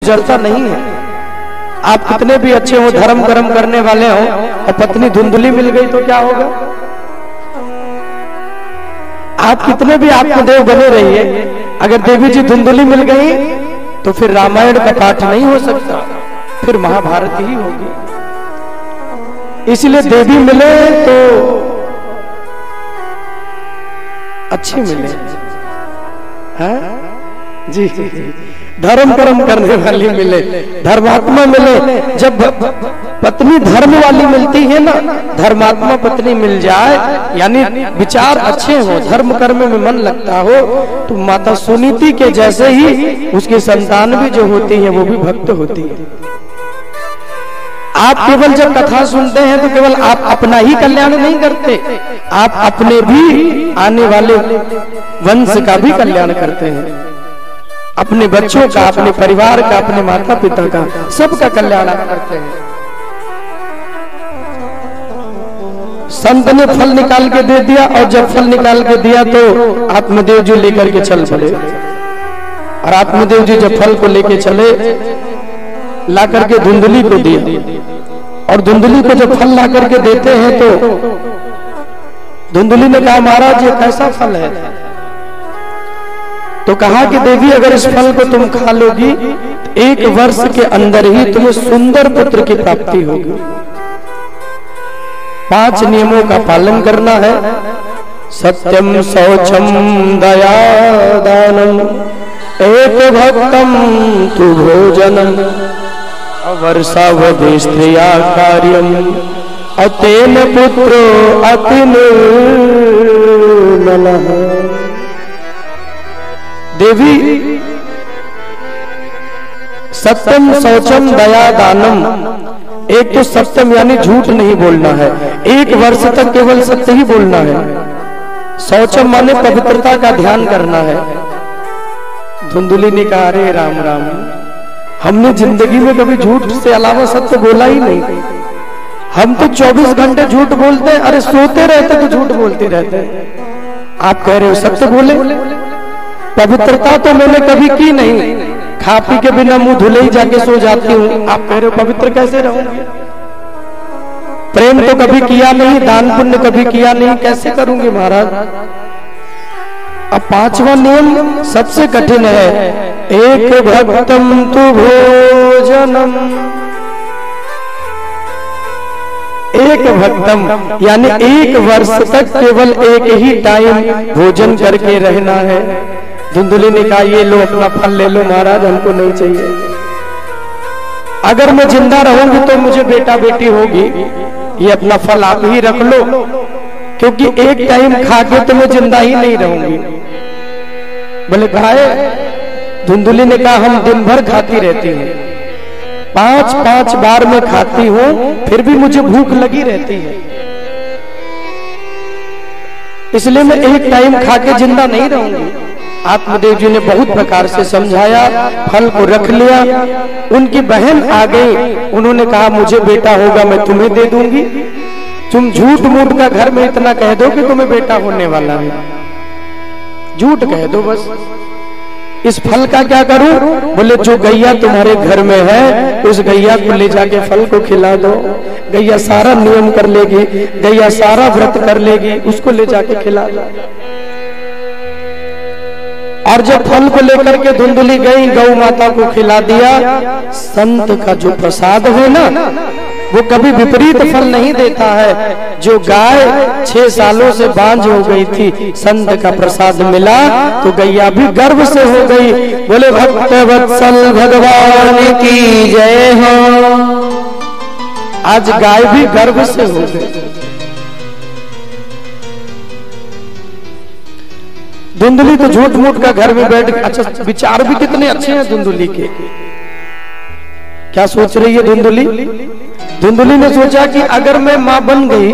गुजरता नहीं है। आप कितने भी अच्छे हो, धर्म कर्म करने वाले हो, और पत्नी धुंधली मिल गई तो क्या होगा? आप कितने भी आत्मदेव बने रहिए, अगर देवी जी धुंधली मिल गई तो फिर रामायण का पाठ नहीं हो सकता, फिर महाभारत ही होगी। इसलिए देवी मिले तो अच्छी मिले, हाँ जी, धर्म कर्म करने वाली मिले, धर्मात्मा मिले। जब पत्नी धर्म वाली मिलती है ना, धर्मात्मा पत्नी मिल जाए, यानी विचार अच्छे हो, धर्म कर्म में मन लगता हो, तो माता सुनीति के जैसे ही उसकी संतान भी जो होती है वो भी भक्त होती है। आप केवल जब कथा सुनते हैं तो केवल आप अपना ही कल्याण नहीं करते, आप अपने भी आने वाले वंश का भी कल्याण करते हैं, अपने बच्चों का, अपने परिवार का, अपने माता पिता का, सबका कल्याण करते हैं। संत ने फल निकाल के दे दिया, और जब फल निकाल के दिया तो आत्मदेव जी लेकर के चल पड़े, और आत्मदेव जी जब फल को लेके चले, ला करके धुंधली को दिया, और धुंधली को जब फल ला करके देते हैं तो धुंधली ने कहा, महाराज ये कैसा फल है? तो कहा कि देवी अगर इस फल को तुम खा लोगी, 1 वर्ष के अंदर ही तुम्हें सुंदर पुत्र की प्राप्ति होगी। 5 नियमों का पालन करना है। सत्यम शौचम दया दानम एक भक्तम तु भोजनम वर्षावधि स्त्रिया कार्यम अतेन पुत्रो अति निर्मलः। देवी सत्यम शौचम दया दानम, एक तो सत्यम यानी झूठ नहीं बोलना है, 1 वर्ष तक केवल सत्य ही बोलना है। शौचम माने पवित्रता का ध्यान करना है। धुंधली ने कहा, अरे राम राम, हमने जिंदगी में कभी झूठ से अलावा सत्य बोला ही नहीं, हम तो 24 घंटे झूठ बोलते हैं, अरे सोते रहते तो झूठ बोलते रहते हैं। आप कह रहे हो सत्य बोले? पवित्रता तो मैंने कभी की नहीं, खा पी के बिना मुंह धुले ही जाके सो जाती हूँ। आप कह रहे हो पवित्र कैसे रहूंगी? प्रेम तो कभी किया नहीं, दान पुण्य कभी किया नहीं, कैसे करूंगी महाराज? अब 5वां नियम सबसे कठिन है, एक भक्तम तु भोजनम। 1 भक्तम यानी 1 वर्ष तक केवल 1 ही टाइम भोजन करके रहना है। धुंधली ने कहा, ये लो अपना फल ले लो महाराज, हमको नहीं चाहिए। अगर मैं जिंदा रहूंगी तो मुझे बेटा बेटी होगी, ये अपना फल आप ही रख लो, क्योंकि 1 टाइम खा के तो मैं जिंदा ही नहीं रहूंगी। बोले खाए? धुंधली ने कहा, हम दिन भर खाती रहती हूँ, 5-5 बार मैं खाती हूँ, फिर भी मुझे भूख लगी रहती है, इसलिए मैं 1 टाइम खा के जिंदा नहीं रहूंगी। आत्मदेव जी ने बहुत प्रकार से समझाया, फल को रख लिया। उनकी बहन आ गई, उन्होंने कहा, मुझे बेटा होगा मैं तुम्हें दे दूंगी। तुम झूठ मूठ का घर में इतना कह दो कि तुम्हें बेटा होने वाला है, झूठ कह दो बस। इस फल का क्या करूं? बोले जो गैया तुम्हारे घर में है उस गैया को ले जाके फल को खिला दो, गैया सारा नियम कर लेगी, गैया सारा व्रत कर लेगी, उसको ले जाके खिला दो। और जब फल को लेकर के धुंधली गई, गौ माता को खिला दिया। संत का जो प्रसाद है ना, वो कभी विपरीत फल नहीं देता है। जो गाय 6 सालों से बांझ हो गई थी, संत का प्रसाद मिला तो गैया भी गर्व से हो गई। बोले भक्त वत्सल भगवान की जय हो। आज गाय भी गर्व से हो गई। धुंधली तो झूठ मूठ का घर में बैठ, अच्छा विचार भी कितने अच्छे हैं धुंधली के। क्या सोच रही है धुंधली? धुंधली ने सोचा कि अगर मैं मां बन गई,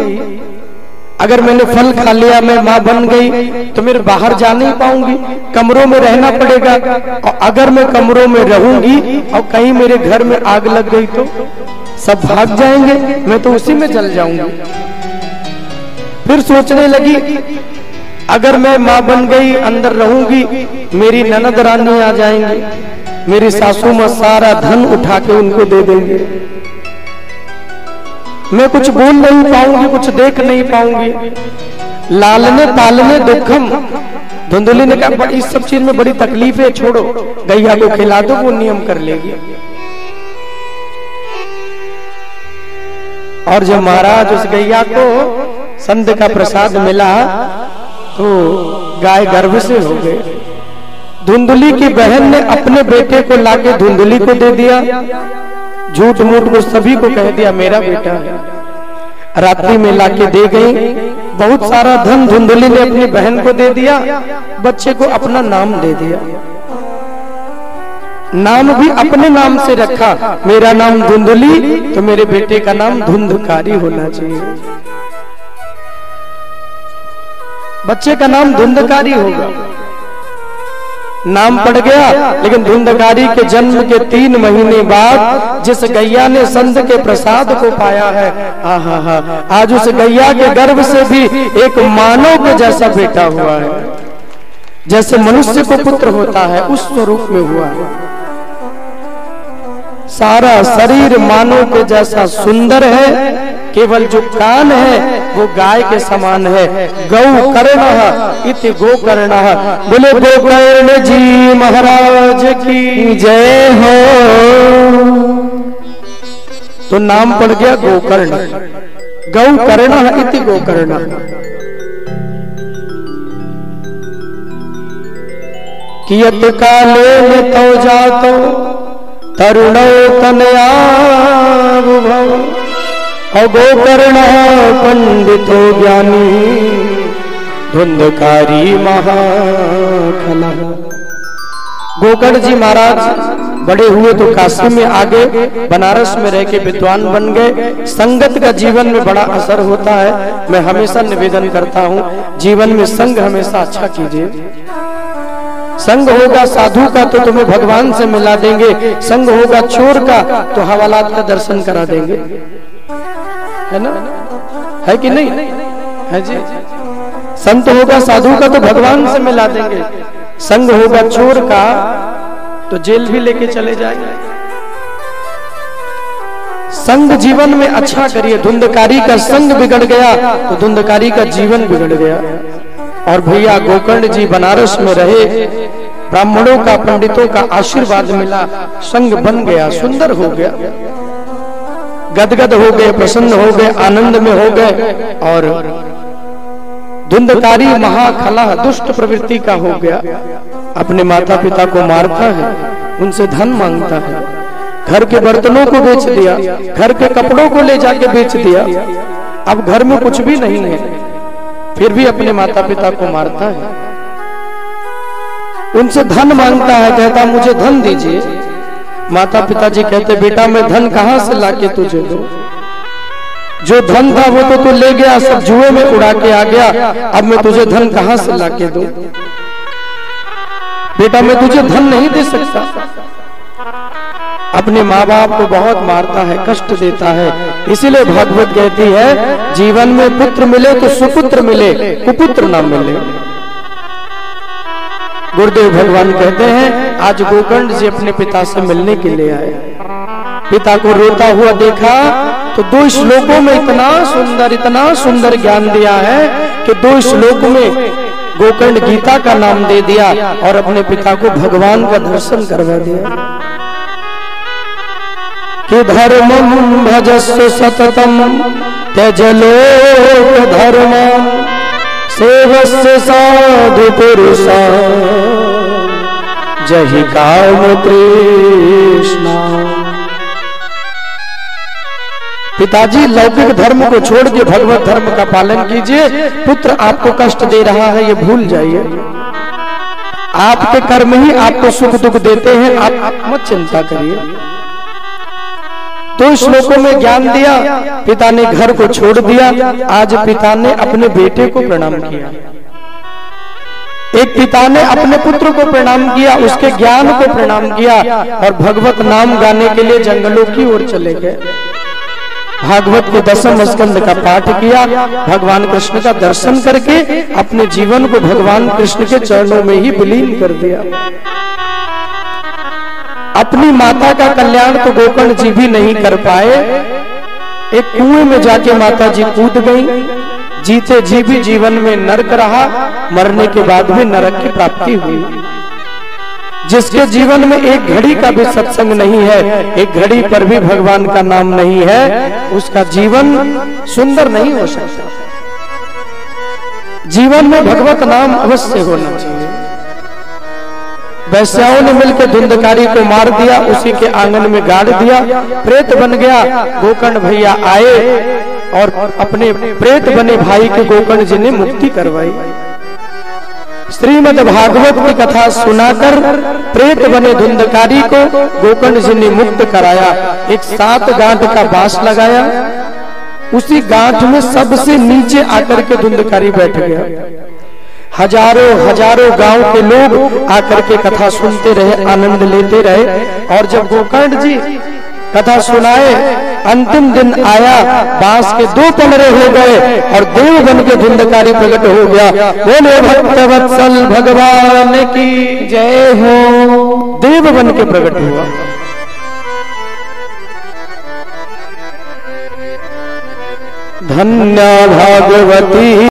अगर मैंने फल खा लिया, मैं मां बन गई, तो मेरे बाहर जा नहीं पाऊंगी, कमरों में रहना पड़ेगा। और अगर मैं कमरों में रहूंगी और कहीं मेरे घर में आग लग गई तो सब भाग जाएंगे, मैं तो उसी में जल जाऊंगी। फिर सोचने लगी, अगर मैं मां बन गई, अंदर रहूंगी, मेरी ननद रानी आ जाएंगी, मेरी सासू माँ सारा धन उठा के उनको दे देंगे, मैं कुछ बोल नहीं पाऊंगी, कुछ देख नहीं पाऊंगी। लालने पालने दुखम, धुंधली ने कहा इस सब चीज में बड़ी तकलीफ है, छोड़ो, गैया को खिला दो, वो नियम कर लेगी। और जब महाराज उस गैया को संत का प्रसाद मिला तो गाय गर्भ से हो गए। धुंधली की बहन ने अपने बेटे को लाके धुंधली को दे दिया, झूठ मूठ को सभी को कह दिया मेरा बेटा है। रात्रि में लाके दे गई, बहुत सारा धन धुंधली ने अपनी बहन को दे दिया, बच्चे को अपना नाम दे दिया, नाम भी अपने नाम से रखा, मेरा नाम धुंधली तो मेरे बेटे का नाम धुंधकारी होना चाहिए, बच्चे का नाम धुंधकारी होगा। नाम पड़ गया, लेकिन धुंधकारी के जन्म के 3 महीने बाद जिस गैया ने संत के प्रसाद को पाया है, आज उस गैया के गर्भ से भी एक मानव के जैसा बेटा हुआ है, जैसे मनुष्य को पुत्र होता है उस स्वरूप में हुआ है। सारा शरीर मानव के जैसा सुंदर है, केवल जो कान है वो गाय के समान है। गौ कर्ण इति गोकर्ण, बोले गोकर्ण जी महाराज की जय हो। तो नाम पड़ गया गोकर्ण, गौ कर्ण इति गोकर्ण। कियत काले तो जातो तरुणो तनया भव, गोकर्ण पंडितो ज्ञानी धुंधकारी महाखला। गोकर्ण जी महाराज बड़े हुए तो काशी में आगे, बनारस में रह के विद्वान बन गए। संगत का जीवन में बड़ा असर होता है। मैं हमेशा निवेदन करता हूँ, जीवन में संग हमेशा अच्छा कीजिए। संग होगा साधु का तो तुम्हें भगवान से मिला देंगे, संग होगा चोर का तो हवालात का दर्शन करा देंगे, है ना, है कि नहीं है जी। संत होगा साधु का तो भगवान से मिला देंगे, संग होगा चोर का तो जेल भी लेके चले जाएंगे। संग जीवन में अच्छा करिए। धुंधकारी का संग बिगड़ गया तो धुंधकारी का जीवन बिगड़ गया। और भैया गोकर्ण जी बनारस में रहे, ब्राह्मणों का पंडितों का आशीर्वाद मिला, संग बन गया, सुंदर हो गया, गदगद हो गए, प्रसन्न हो गए, आनंद में हो गए। और धुंधकारी महाखला दुष्ट प्रवृत्ति का हो गया, अपने माता पिता को मारता है, उनसे धन मांगता है, घर के बर्तनों को बेच दिया, घर के कपड़ों को ले जाके बेच दिया। अब घर में कुछ भी नहीं है, फिर भी अपने माता पिता को मारता है, उनसे धन मांगता है, कहता मुझे धन दीजिए। माता पिताजी कहते बेटा मैं धन कहां से लाके तुझे दूं, जो धन था वो तो तू ले गया, सब जुए में उड़ा के आ गया, अब मैं तुझे धन कहां से लाके दूं। बेटा मैं तुझे धन नहीं दे सकता। अपने माँ बाप को बहुत मारता है, कष्ट देता है। इसीलिए भागवत कहती है जीवन में पुत्र मिले तो सुपुत्र मिले, कुपुत्र ना मिले। गुरुदेव भगवान कहते हैं आज गोकर्ण जी अपने पिता से मिलने के लिए आए, पिता को रोता हुआ देखा तो 2 श्लोकों में इतना सुंदर ज्ञान दिया है कि 2 श्लोक में गोकर्ण गीता का नाम दे दिया और अपने पिता को भगवान का दर्शन करवा दिया। कि धर्मं भजस्व सततम त्यज लोक धर्म सेवस्य साधु पुरुषा जहि काम तृष्णा। पिताजी लौकिक धर्म को छोड़ के भगवत धर्म का पालन कीजिए। पुत्र आपको कष्ट दे रहा है ये भूल जाइए, आपके कर्म ही आपको सुख दुख देते हैं, आप मत चिंता करिए। 2 श्लोकों में ज्ञान दिया, पिता ने घर को छोड़ दिया। आज पिता ने अपने बेटे को प्रणाम किया, एक पिता ने अपने पुत्र को प्रणाम किया, उसके ज्ञान को प्रणाम किया और भगवत नाम गाने के लिए जंगलों की ओर चले गए। भागवत के 10वें स्कंद का पाठ किया, भगवान कृष्ण का दर्शन करके अपने जीवन को भगवान कृष्ण के चरणों में ही विलीन कर दिया। अपनी माता का कल्याण तो गोकर्ण जी भी नहीं कर पाए। एक कुएं में जाके माता जी कूद गई। जीते जी भी जीवन में नरक रहा, मरने के बाद भी नरक की प्राप्ति हुई। जिसके जीवन में एक घड़ी का भी सत्संग नहीं है, एक घड़ी पर भी भगवान का नाम नहीं है, उसका जीवन सुंदर नहीं हो सकता। जीवन में भगवत नाम अवश्य होना चाहिए। वैश्याओं ने मिलकर धुंधकारी को मार दिया, उसी के आंगन में गाड़ दिया, प्रेत बन गया। गोकर्ण भैया आए और अपने प्रेत बने भाई के गोकर्ण जी ने मुक्ति करवाई। श्रीमद् भागवत की कथा सुनाकर प्रेत बने धुंधकारी को गोकर्ण जी ने मुक्त कराया। एक 7 गांठ का बांस लगाया, उसी गांठ में सबसे नीचे आकर के धुंधकारी बैठ गया। हजारों हजारों गांव के लोग आकर के कथा सुनते रहे, आनंद लेते रहे। और जब गोकर्ण जी कथा सुनाए, अंतिम दिन आया, बांस के 2 पलड़े हो गए और देव बन के धुंधकारी प्रकट हो गया। बोले भक्तवत्सल भगवान की जय हो। देव बन के प्रकट हुआ। धन्य भागवती।